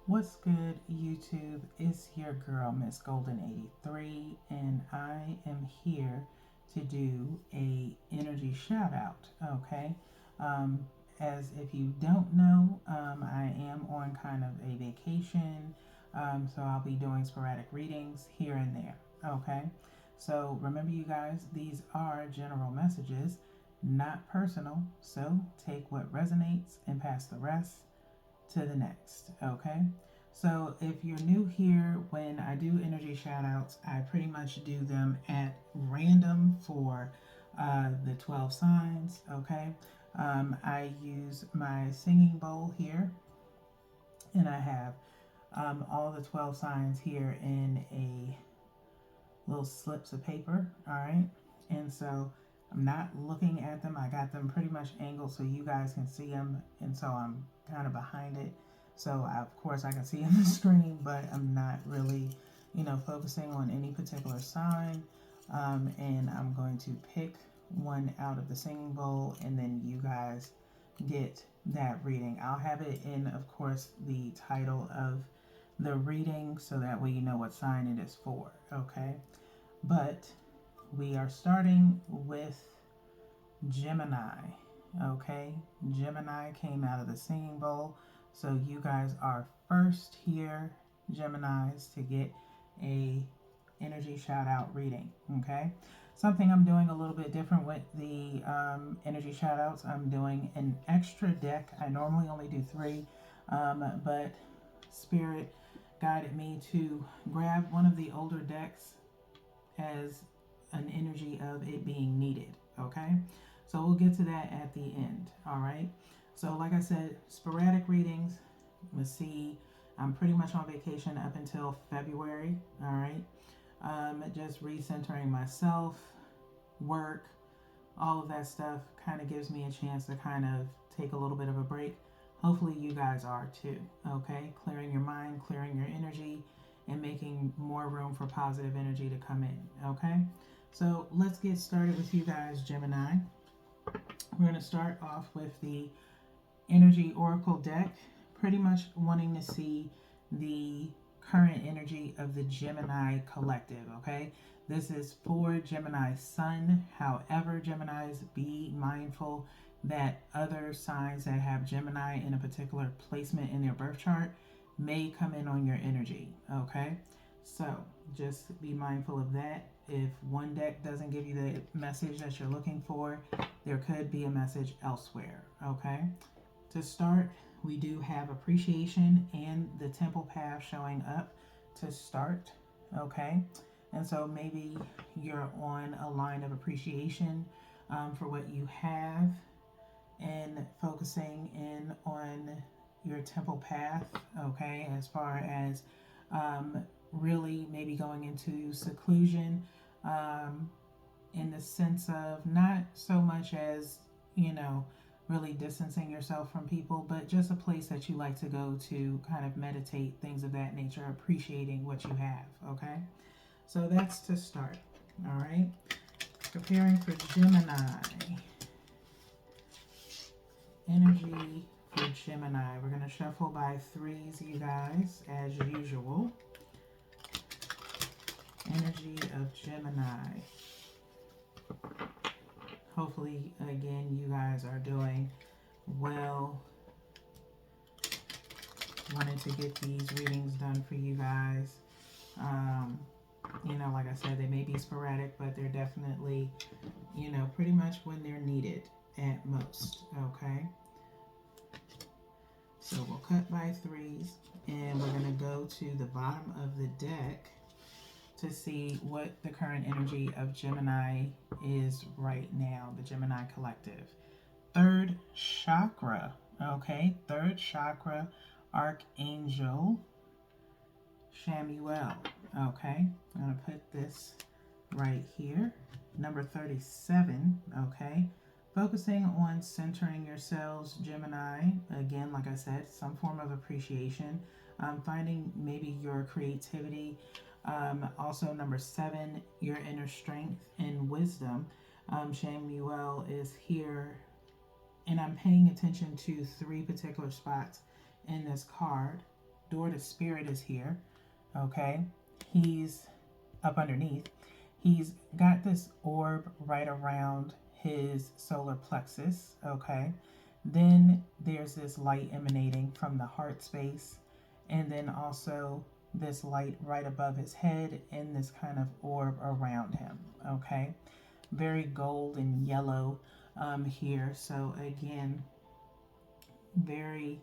What's good, YouTube? It's your girl, Miss Golden 83, and I am here to do a energy shout out. Okay, um, as if you don't know, I am on kind of a vacation, so I'll be doing sporadic readings here and there. Okay, so remember, you guys, these are general messages, not personal. So take what resonates and pass the rest to the next. Okay. So if you're new here, when I do energy shout outs, I pretty much do them at random for the 12 signs. Okay. I use my singing bowl here, and I have all the 12 signs here in a little slips of paper. All right. And so I'm not looking at them. I got them pretty much angled so you guys can see them. And so I'm kind of behind it. So of course I can see on the screen, but I'm not really, focusing on any particular sign. And I'm going to pick one out of the singing bowl, and then you guys get that reading. I'll have it in, of course, the title of the reading so that way you know what sign it is for. Okay. But we are starting with Gemini. Okay, Gemini came out of the singing bowl, so you guys are first here, Geminis, to get a energy shout out reading. Okay, something I'm doing a little bit different with the energy shout outs. I'm doing an extra deck. I normally only do three, but Spirit guided me to grab one of the older decks as an energy of it being needed. Okay, so we'll get to that at the end. All right, so like I said, sporadic readings. Let's see, I'm pretty much on vacation up until February. All right, just recentering myself, work, all of that stuff kind of gives me a chance to kind of take a little bit of a break. Hopefully you guys are too. Okay, clearing your mind, clearing your energy, and making more room for positive energy to come in. Okay, so let's get started with you guys, Gemini. We're going to start off with the Energy Oracle deck, pretty much wanting to see the current energy of the Gemini collective. Okay, this is for Gemini Sun. However, Geminis, be mindful that other signs that have Gemini in a particular placement in their birth chart may come in on your energy. Okay, so just be mindful of that. If one deck doesn't give you the message that you're looking for, there could be a message elsewhere. Okay, to start, we do have appreciation and the temple path showing up to start. Okay, and so maybe you're on a line of appreciation for what you have, and focusing in on your temple path. Okay, as far as really maybe going into seclusion, in the sense of not so much as, really distancing yourself from people, but just a place that you like to go to kind of meditate, things of that nature, appreciating what you have. Okay, so that's to start. All right, preparing for Gemini. Energy for Gemini. We're going to shuffle by threes, you guys, as usual. Energy of Gemini. Hopefully, again, you guys are doing well. Wanted to get these readings done for you guys. Like I said, they may be sporadic, but they're definitely, pretty much when they're needed at most. Okay. So we'll cut by threes, and we're going to go to the bottom of the deck to see what the current energy of Gemini is right now, the Gemini collective. Third chakra, okay? Third chakra, Archangel Shamuel, okay? I'm going to put this right here. Number 37, okay? Focusing on centering yourselves, Gemini. Again, like I said, some form of appreciation. Finding maybe your creativity. Also, number 7, your inner strength and wisdom. Shamuel is here, and I'm paying attention to 3 particular spots in this card. Door to Spirit is here. Okay. He's up underneath. He's got this orb right around his solar plexus. Okay. Then there's this light emanating from the heart space. And then also this light right above his head and this kind of orb around him. Okay. Very gold and yellow here. So again, very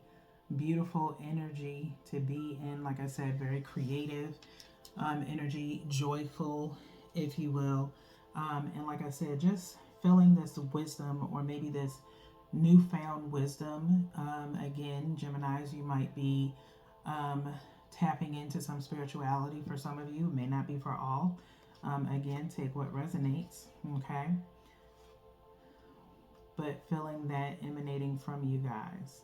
beautiful energy to be in. Like I said, very creative energy, joyful, if you will. And like I said, just feeling this wisdom, or maybe this newfound wisdom. Again, Geminis, you might be tapping into some spirituality for some of you, may not be for all. Again, take what resonates, okay? But feeling that emanating from you guys.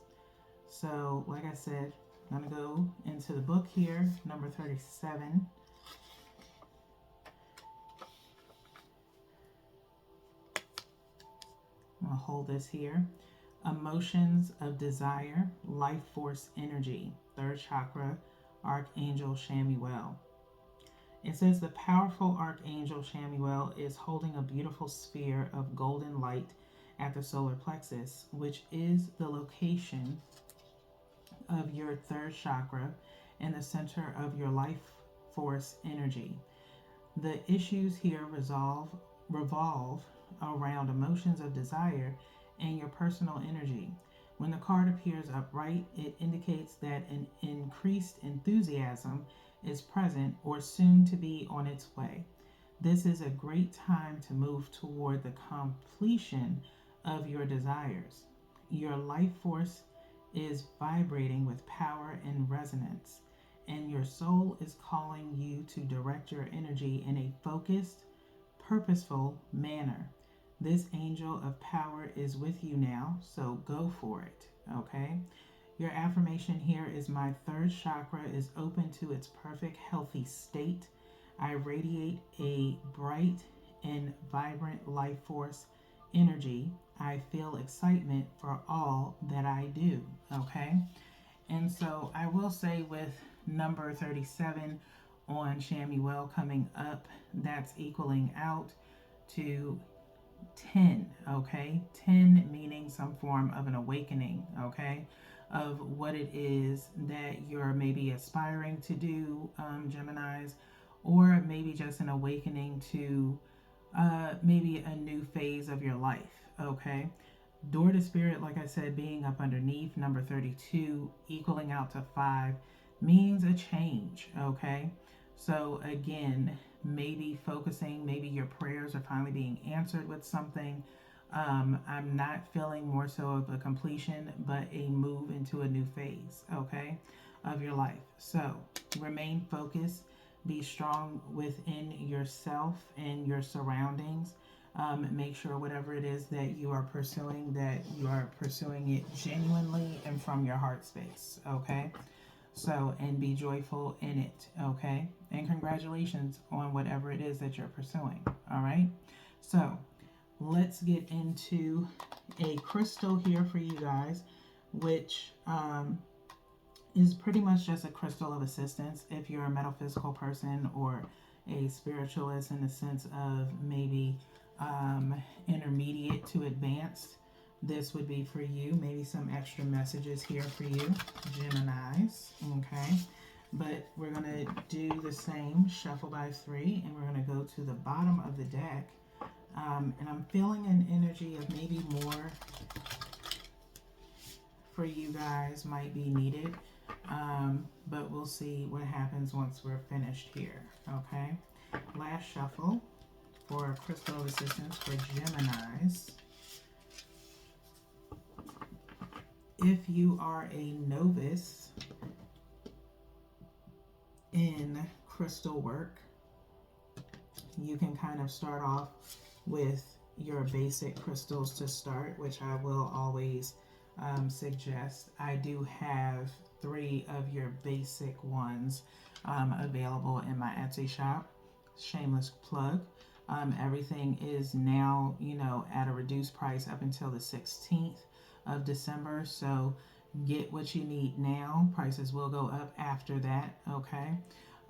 So, like I said, I'm going to go into the book here, number 37. I'm going to hold this here. Emotions of desire, life force energy, third chakra, Archangel Chamuel. It says the powerful Archangel Chamuel is holding a beautiful sphere of golden light at the solar plexus, which is the location of your third chakra and the center of your life force energy. The issues here revolve around emotions of desire and your personal energy. When the card appears upright, it indicates that an increased enthusiasm is present or soon to be on its way. This is a great time to move toward the completion of your desires. Your life force is vibrating with power and resonance, and your soul is calling you to direct your energy in a focused, purposeful manner. This angel of power is with you now, so go for it, okay? Your affirmation here is my third chakra is open to its perfect, healthy state. I radiate a bright and vibrant life force energy. I feel excitement for all that I do, okay? And so I will say with number 37 on Chamuel coming up, that's equaling out to 10, okay? 10 meaning some form of an awakening, okay? Of what it is that you're maybe aspiring to do, Geminis, or maybe just an awakening to maybe a new phase of your life, okay? Door to Spirit, like I said, being up underneath, number 32, equaling out to 5, means a change, okay? So again, maybe focusing, maybe your prayers are finally being answered with something. I'm not feeling more so of a completion, but a move into a new phase, okay, of your life. So remain focused, be strong within yourself and your surroundings. Make sure whatever it is that you are pursuing, that you are pursuing it genuinely and from your heart space, okay? So, and be joyful in it, okay? And congratulations on whatever it is that you're pursuing, all right? So, let's get into a crystal here for you guys, which is pretty much just a crystal of assistance if you're a metaphysical person or a spiritualist in the sense of maybe intermediate to advanced. This would be for you. Maybe some extra messages here for you, Geminis, okay? But we're going to do the same, shuffle by 3, and we're going to go to the bottom of the deck. And I'm feeling an energy of maybe more for you guys might be needed. But we'll see what happens once we're finished here, okay? Last shuffle for crystal of assistance for Geminis. If you are a novice in crystal work, you can kind of start off with your basic crystals to start, which I will always suggest. I do have 3 of your basic ones available in my Etsy shop. Shameless plug. Everything is now, at a reduced price up until the 16th of December. So get what you need now. Prices will go up after that, okay?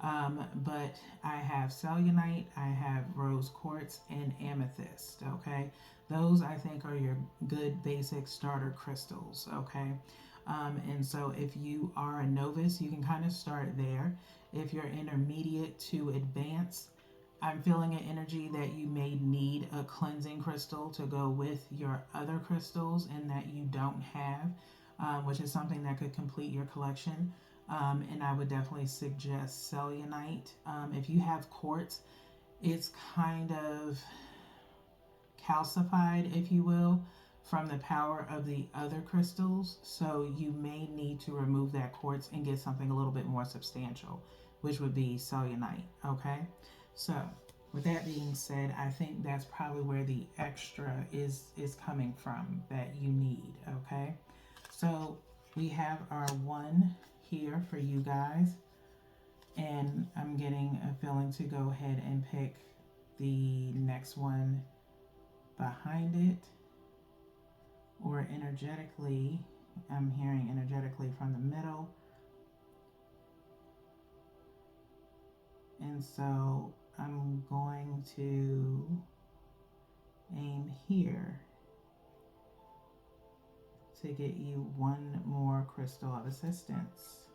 But I have cellulite, I have rose quartz, and amethyst, okay? Those I think are your good basic starter crystals, okay? And so if you are a novice, you can kind of start there. If you're intermediate to advanced, I'm feeling an energy that you may need a cleansing crystal to go with your other crystals and that you don't have, which is something that could complete your collection. And I would definitely suggest cellulite. If you have quartz, it's kind of calcified, if you will, from the power of the other crystals. So you may need to remove that quartz and get something a little bit more substantial, which would be cellulite. Okay, so with that being said, I think that's probably where the extra is coming from that you need. Okay, so we have our one here for you guys, and I'm getting a feeling to go ahead and pick the next one behind it, or energetically, I'm hearing energetically from the middle. And so I'm going to aim here to get you one more crystal of assistance.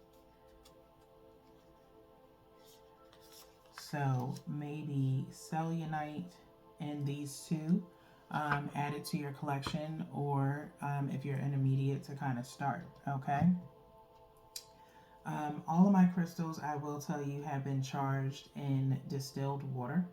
So maybe cellulite and these two added to your collection, or if you're intermediate, to kind of start, okay? All of my crystals, I will tell you, have been charged in distilled water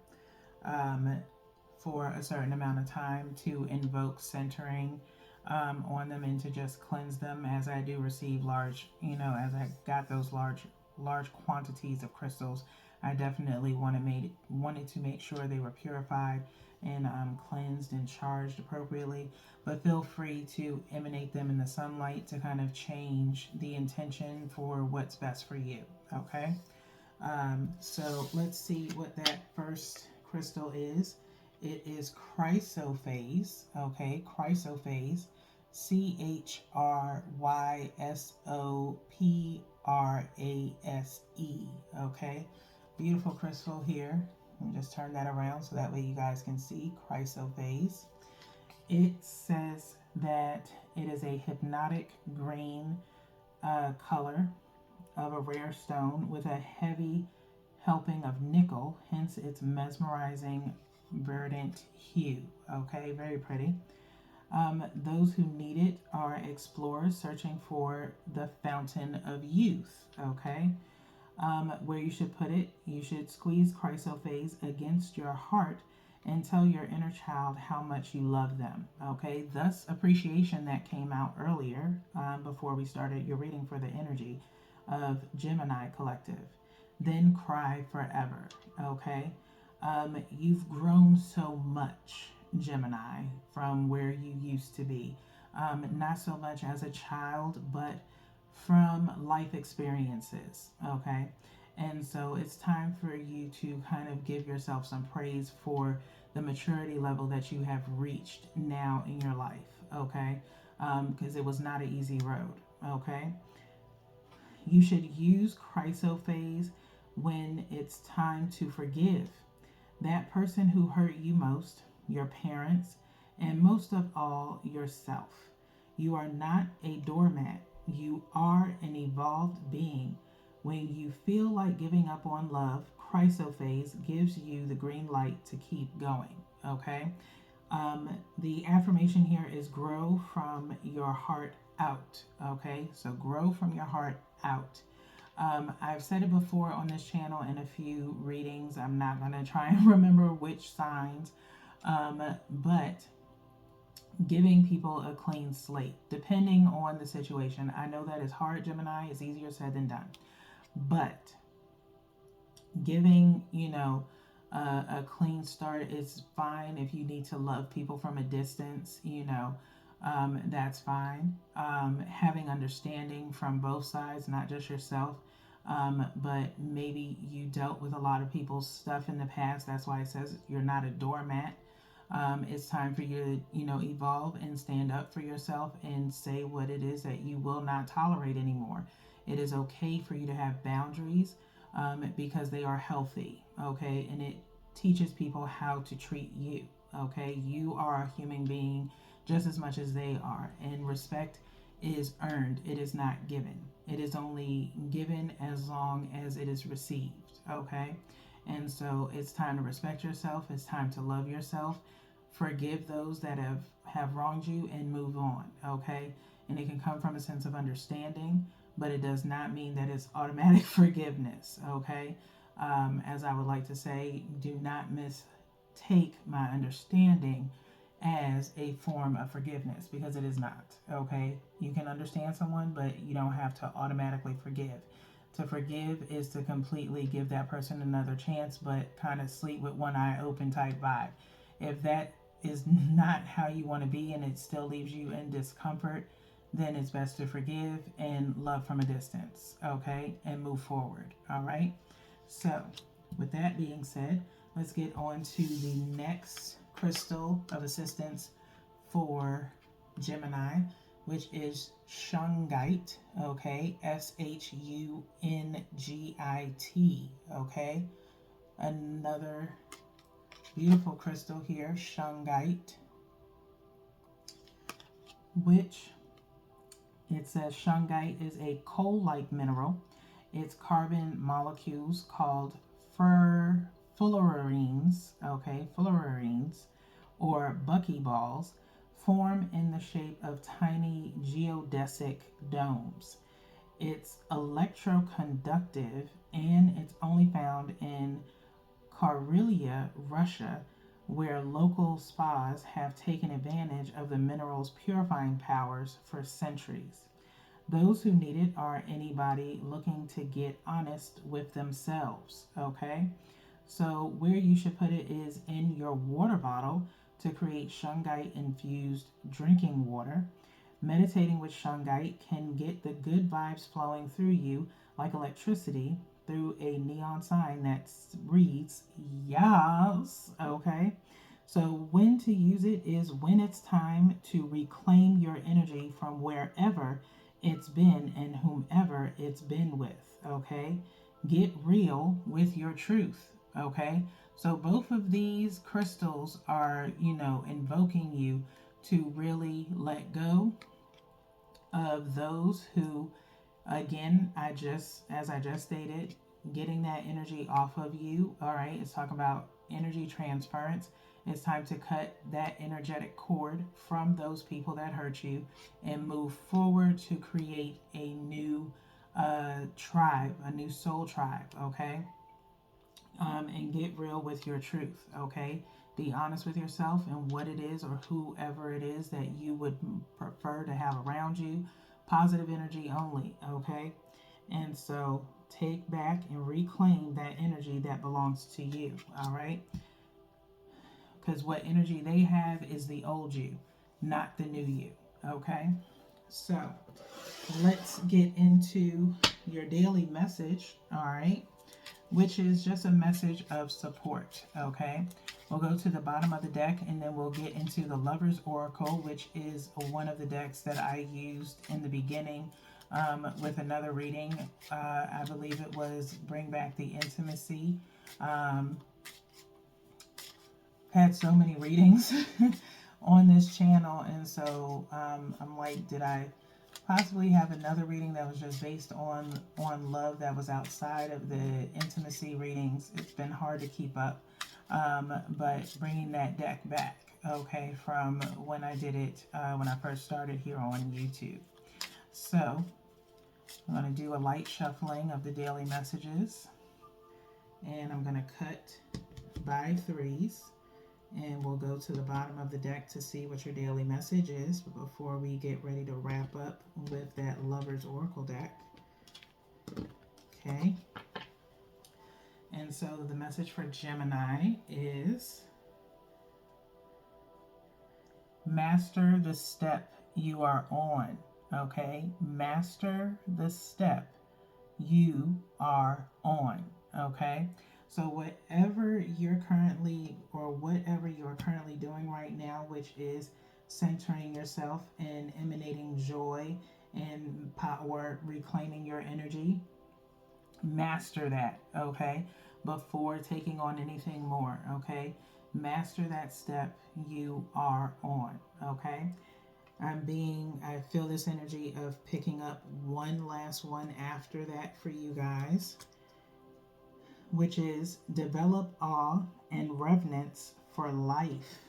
for a certain amount of time to invoke centering on them and to just cleanse them, as I do receive large, as I got those large quantities of crystals. I definitely wanted to make sure they were purified and cleansed and charged appropriately. But feel free to emanate them in the sunlight to kind of change the intention for what's best for you. Okay, so let's see what that first crystal is. It is chrysoprase. Okay, chrysoprase. Chrysoprase. Okay, beautiful crystal here. Let me just turn that around so that way you guys can see chrysoprase. It says that it is a hypnotic green color of a rare stone with a heavy helping of nickel, hence its mesmerizing verdant hue. Okay, very pretty. Those who need it are explorers searching for the fountain of youth. Okay, where you should put it, you should squeeze chrysoprase against your heart and tell your inner child how much you love them. Okay, thus appreciation that came out earlier before we started your reading for the energy of Gemini collective. Then cry forever. Okay, you've grown so much, Gemini, from where you used to be. Not so much as a child, but from life experiences, okay? And so it's time for you to kind of give yourself some praise for the maturity level that you have reached now in your life, okay? Because it was not an easy road, okay? You should use chrysoprase when it's time to forgive that person who hurt you most, your parents, and most of all, yourself. You are not a doormat. You are an evolved being. When you feel like giving up on love, chrysoprase gives you the green light to keep going. Okay? The affirmation here is grow from your heart out. Okay? So grow from your heart out. I've said it before on this channel in a few readings. I'm not going to try and remember which signs, but giving people a clean slate, depending on the situation. I know that is hard, Gemini. It's easier said than done. But giving, a clean start is fine. If you need to love people from a distance, that's fine. Having understanding from both sides, not just yourself. But maybe you dealt with a lot of people's stuff in the past. That's why it says you're not a doormat. It's time for you to, evolve and stand up for yourself and say what it is that you will not tolerate anymore. It is okay for you to have boundaries, because they are healthy, okay? And it teaches people how to treat you, okay? You are a human being just as much as they are, and respect is earned, it is not given. It is only given as long as it is received, okay? And so it's time to respect yourself, it's time to love yourself, forgive those that have wronged you, and move on, okay? And it can come from a sense of understanding, but it does not mean that it's automatic forgiveness, okay? As I would like to say, do not mistake my understanding as a form of forgiveness, because it is not, okay? You can understand someone, but you don't have to automatically forgive. To forgive is to completely give that person another chance, but kind of sleep with one eye open type vibe. If that is not how you want to be and it still leaves you in discomfort, then it's best to forgive and love from a distance, okay? And move forward, all right? So, with that being said, let's get on to the next crystal of assistance for Gemini, which is shungite, okay? Shungit, okay? Another beautiful crystal here, shungite, which it says shungite is a coal-like mineral. Its carbon molecules called fullerenes, okay, fullerenes, or buckyballs, form in the shape of tiny geodesic domes. It's electroconductive, and it's only found in Karelia, Russia, where local spas have taken advantage of the mineral's purifying powers for centuries. Those who need it are anybody looking to get honest with themselves, okay? So, where you should put it is in your water bottle to create shungite infused drinking water. Meditating with shungite can get the good vibes flowing through you like electricity through a neon sign that reads, yes, okay? So, when to use it is when it's time to reclaim your energy from wherever it's been and whomever it's been with, okay? Get real with your truth, okay? So both of these crystals are, invoking you to really let go of those who, again, as I just stated, getting that energy off of you, all right? It's talking about energy transference. It's time to cut that energetic cord from those people that hurt you and move forward to create a new tribe, a new soul tribe, okay? And get real with your truth, okay? Be honest with yourself and what it is or whoever it is that you would prefer to have around you. Positive energy only, okay? And so take back and reclaim that energy that belongs to you, all right? Because what energy they have is the old you, not the new you, okay? So let's get into your daily message, all right? Which is just a message of support, okay? We'll go to the bottom of the deck and then we'll get into the Lover's Oracle, which is one of the decks that I used in the beginning with another reading. I believe it was Bring Back the Intimacy. Had so many readings on this channel, and so I'm like, did I possibly have another reading that was just based on love that was outside of the intimacy readings? It's been hard to keep up, but bringing that deck back, okay, from when I did it when I first started here on YouTube. So I'm going to do a light shuffling of the daily messages, and I'm going to cut by threes. And we'll go to the bottom of the deck to see what your daily message is before we get ready to wrap up with that Lover's Oracle deck. Okay. And so the message for Gemini is master the step you are on. Okay. Master the step you are on. Okay. So whatever you're currently doing right now, which is centering yourself and emanating joy and power, reclaiming your energy, master that, okay? Before taking on anything more, okay? Master that step you are on, okay? I feel this energy of picking up one last one after that for you guys, which is develop awe and reverence for life.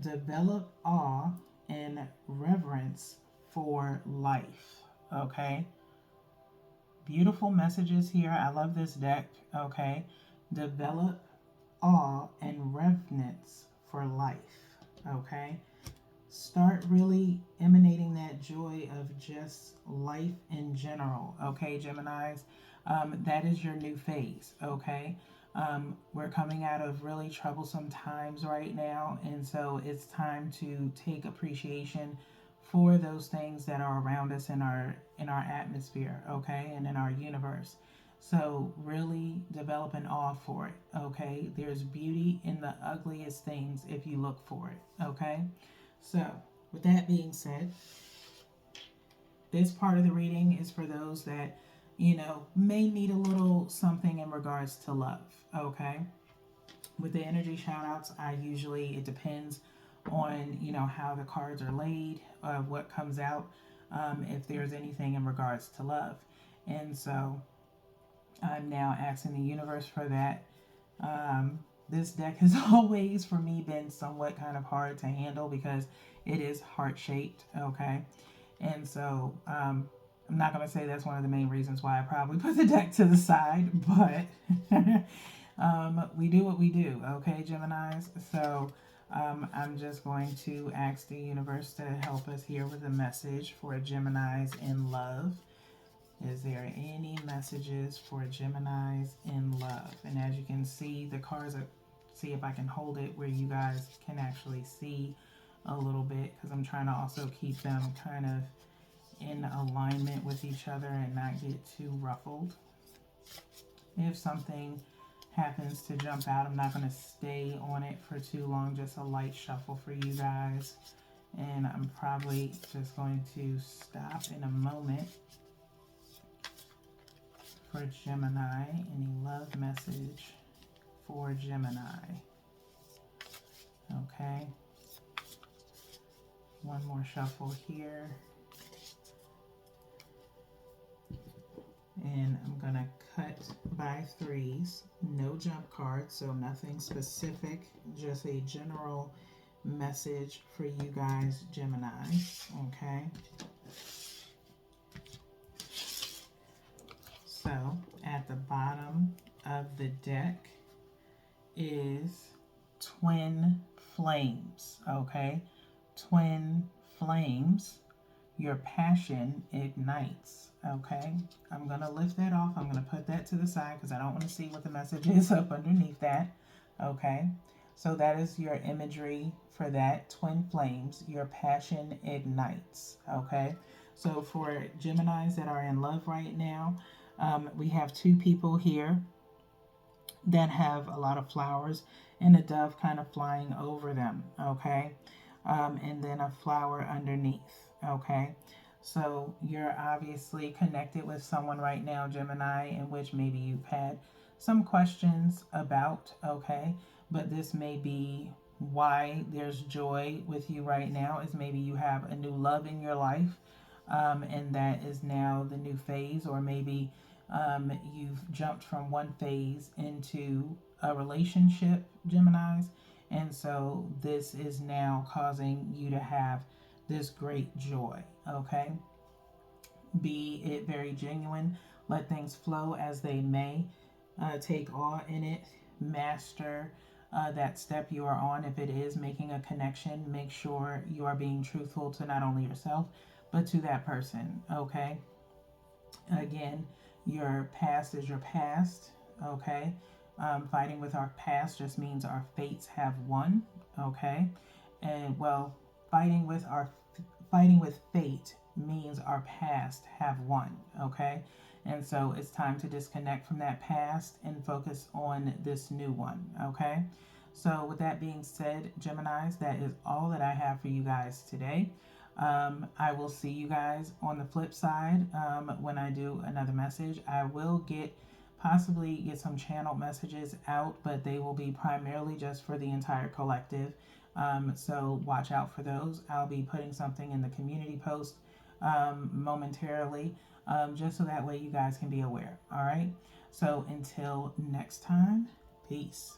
Develop awe and reverence for life, okay? Beautiful messages here. I love this deck, okay? Develop awe and reverence for life, okay? Start really emanating that joy of just life in general, okay, Geminis? That is your new phase, okay? We're coming out of really troublesome times right now, and so it's time to take appreciation for those things that are around us in our atmosphere, okay, and in our universe. So really develop an awe for it, okay? There's beauty in the ugliest things if you look for it, okay? So, with that being said, this part of the reading is for those that, may need a little something in regards to love, okay? With the energy shout outs, it depends on, how the cards are laid, what comes out, if there's anything in regards to love. And so, I'm now asking the universe for that. This deck has always, for me, been somewhat kind of hard to handle because it is heart shaped, okay? And so, I'm not going to say that's one of the main reasons why I probably put the deck to the side, but we do what we do, okay, Geminis? So, I'm just going to ask the universe to help us here with a message for Geminis in love. Is there any messages for Geminis in love? And as you can see, the cards are, see if I can hold it where you guys can actually see a little bit, because I'm trying to also keep them kind of in alignment with each other and not get too ruffled. If something happens to jump out, I'm not going to stay on it for too long, just a light shuffle for you guys. And I'm probably just going to stop in a moment for Gemini. Any love message for Gemini? Okay. One more shuffle here. And I'm going to cut by threes. No jump cards, so nothing specific. Just a general message for you guys, Gemini. Okay. So, at the bottom of the deck is twin flames, okay? Twin flames, your passion ignites, okay? I'm going to lift that off. I'm going to put that to the side because I don't want to see what the message is up underneath that, okay? So that is your imagery for that, twin flames, your passion ignites, okay? So for Geminis that are in love right now, we have two people here that have a lot of flowers and a dove kind of flying over them, okay? And then a flower underneath, okay? So you're obviously connected with someone right now, Gemini, in which maybe you've had some questions about, okay? But this may be why there's joy with you right now, is maybe you have a new love in your life, and that is now the new phase, or maybe you've jumped from one phase into a relationship, Geminis, and so this is now causing you to have this great joy, okay? Be it very genuine. Let things flow as they may. Take awe in it. Master that step you are on. If it is making a connection, make sure you are being truthful to not only yourself, but to that person, okay? Again, your past is your past, okay? Fighting with our past just means our fates have won, okay? And well, fighting with fate means our past have won, okay? And so it's time to disconnect from that past and focus on this new one, okay? So, with that being said, Geminis, that is all that I have for you guys today. I will see you guys on the flip side when I do another message. I will possibly get some channeled messages out, but they will be primarily just for the entire collective. So watch out for those. I'll be putting something in the community post momentarily, just so that way you guys can be aware. All right. So until next time, peace.